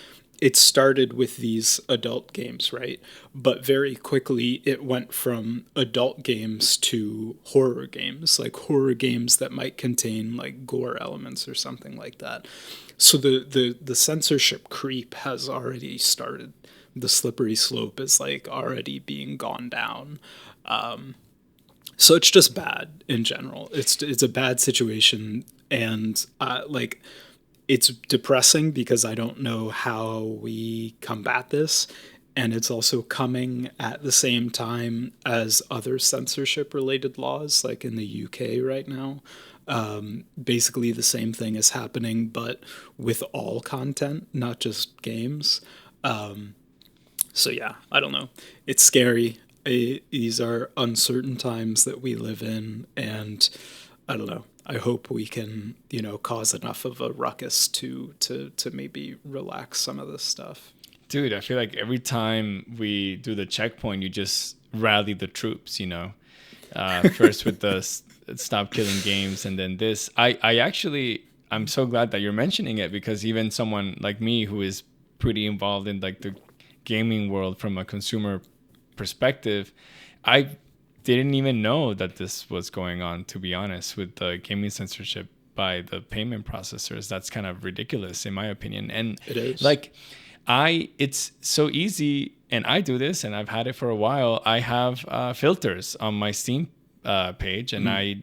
it started with these adult games, right? But very quickly it went from adult games to horror games, like horror games that might contain like gore elements or something like that. So the censorship creep has already started. The slippery slope is like already being gone down. So it's just bad in general. It's a bad situation, and like it's depressing because I don't know how we combat this. And it's also coming at the same time as other censorship related laws, like in the UK right now. Basically, the same thing is happening, but with all content, not just games. So, yeah, I don't know. It's scary. These are uncertain times that we live in. And I don't know. I hope we can, cause enough of a ruckus to maybe relax some of this stuff. Dude, I feel like every time we do the checkpoint, you just rally the troops, first with the stop killing games, and then this. I'm so glad that you're mentioning it, because even someone like me who is pretty involved in like the gaming world from a consumer perspective, I didn't even know that this was going on, to be honest, with the gaming censorship by the payment processors. That's kind of ridiculous in my opinion. And it is like it's so easy, and I do this and I've had it for a while. I have filters on my Steam page, and I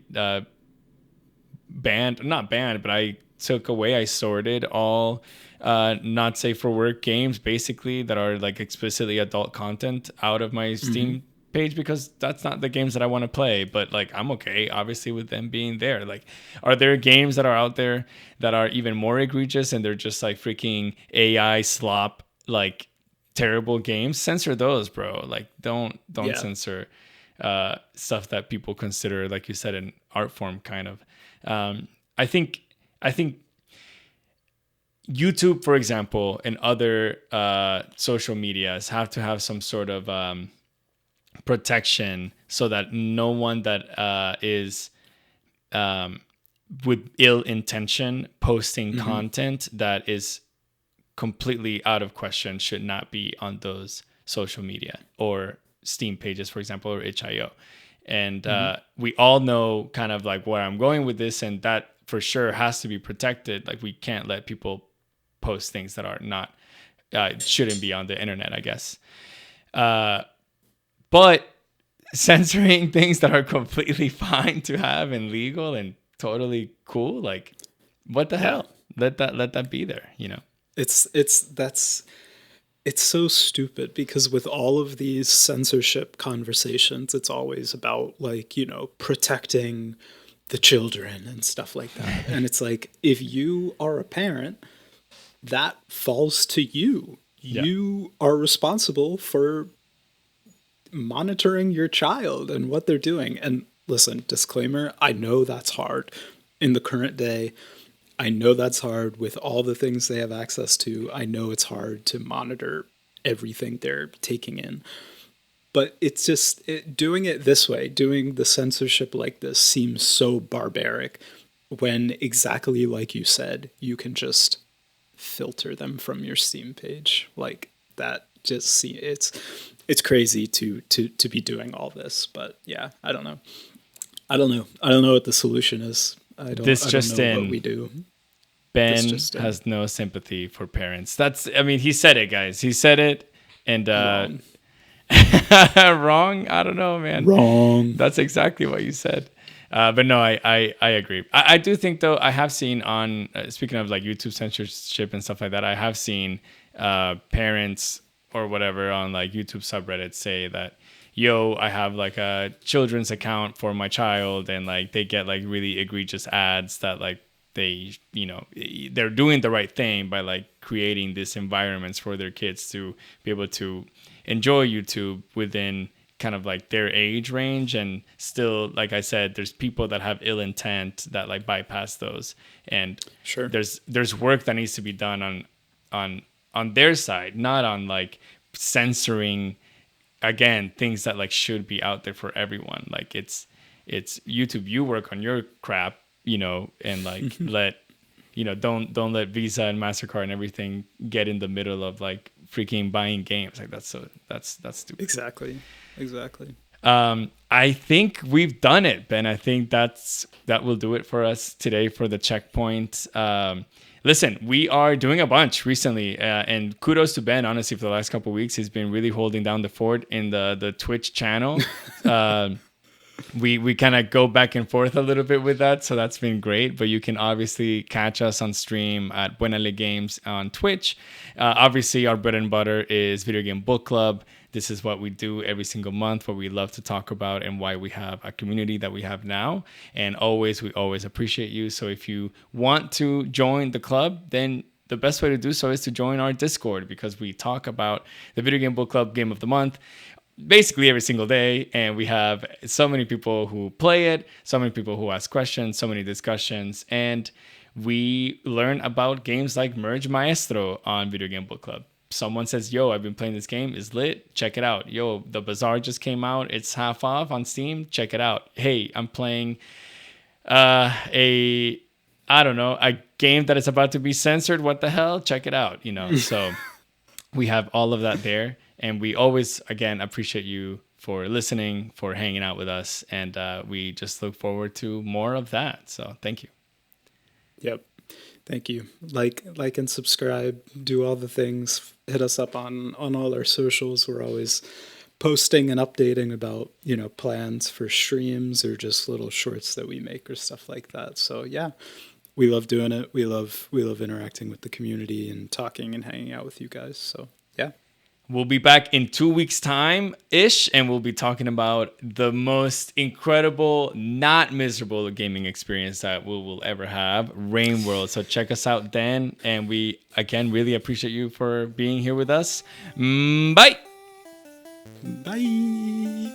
I sorted all not safe for work games basically that are like explicitly adult content out of my Steam page, because that's not the games that I want to play. But like I'm okay obviously with them being there. Like, are there games that are out there that are even more egregious and they're just like freaking AI slop, like terrible games? Censor those, bro. Like don't censor stuff that people consider, like you said, an art form kind of. I think YouTube, for example, and other social medias have to have some sort of protection so that no one that is with ill intention posting content that is completely out of question should not be on those social media or Steam pages, for example, or itch.io. And we all know kind of like where I'm going with this, and that for sure has to be protected. Like we can't let people post things that are not shouldn't be on the internet, I guess. But censoring things that are completely fine to have and legal and totally cool, like What the hell? Let that be there, you know. It's so stupid because with all of these censorship conversations, it's always about like, you know, protecting the children and stuff like that. And it's like, if you are a parent, that falls to you. Yeah. You are responsible for monitoring your child and what they're doing. And listen, disclaimer, I know that's hard in the current day. I know that's hard with all the things they have access to. I know it's hard to monitor everything they're taking in. But it's just doing it this way, doing the censorship like this seems so barbaric when exactly like you said, you can just filter them from your Steam page. Like that just see it's crazy to be doing all this. But yeah, I don't know. I don't know what the solution is. I don't know what we do. Ben has no sympathy for parents. I mean, he said it, guys. He said it, and Wrong. wrong. I don't know, man. Wrong. That's exactly what you said. But no, I agree. I do think though, I have seen on speaking of like YouTube censorship and stuff like that, I have seen parents or whatever on like YouTube subreddits say that, yo, I have like a children's account for my child, and like they get like really egregious ads that like they, you know, they're doing the right thing by like creating these environments for their kids to be able to enjoy YouTube within kind of like their age range. And still, like I said, there's people that have ill intent that like bypass those. And sure, there's work that needs to be done on their side, not on like censoring, again, things that like should be out there for everyone. Like it's YouTube, you work on your crap, you know, and like don't let Visa and MasterCard and everything get in the middle of like freaking buying games. Like that's stupid. Exactly. I think we've done it, Ben. I think that will do it for us today for the checkpoint. Listen, we are doing a bunch recently, and kudos to Ben. Honestly, for the last couple of weeks, he's been really holding down the fort in the Twitch channel. We kind of go back and forth a little bit with that, so that's been great. But you can obviously catch us on stream at Buenale Games on Twitch. Obviously, our bread and butter is Video Game Book Club. This is what we do every single month, what we love to talk about, and why we have a community that we have now. And we always appreciate you. So if you want to join the club, then the best way to do so is to join our Discord, because we talk about the Video Game Book Club Game of the Month basically every single day, and we have so many people who play it, so many people who ask questions, so many discussions, and we learn about games like Merge Maestro on Video Game Book Club. Someone says, yo, I've been playing this game, it's lit, check it out. Yo, the Bazaar just came out, it's half off on Steam, check it out. Hey, I'm playing a game that is about to be censored, what the hell, check it out, you know. So we have all of that there. And we always, again, appreciate you for listening, for hanging out with us. And we just look forward to more of that. So thank you. Yep. Thank you. Like and subscribe. Do all the things. Hit us up on all our socials. We're always posting and updating about, you know, plans for streams or just little shorts that we make or stuff like that. So yeah, we love doing it. We love interacting with the community and talking and hanging out with you guys. So yeah. We'll be back in 2 weeks' time-ish, and we'll be talking about the most incredible, not miserable gaming experience that we will ever have, Rain World. So check us out then, and we, again, really appreciate you for being here with us. Bye! Bye!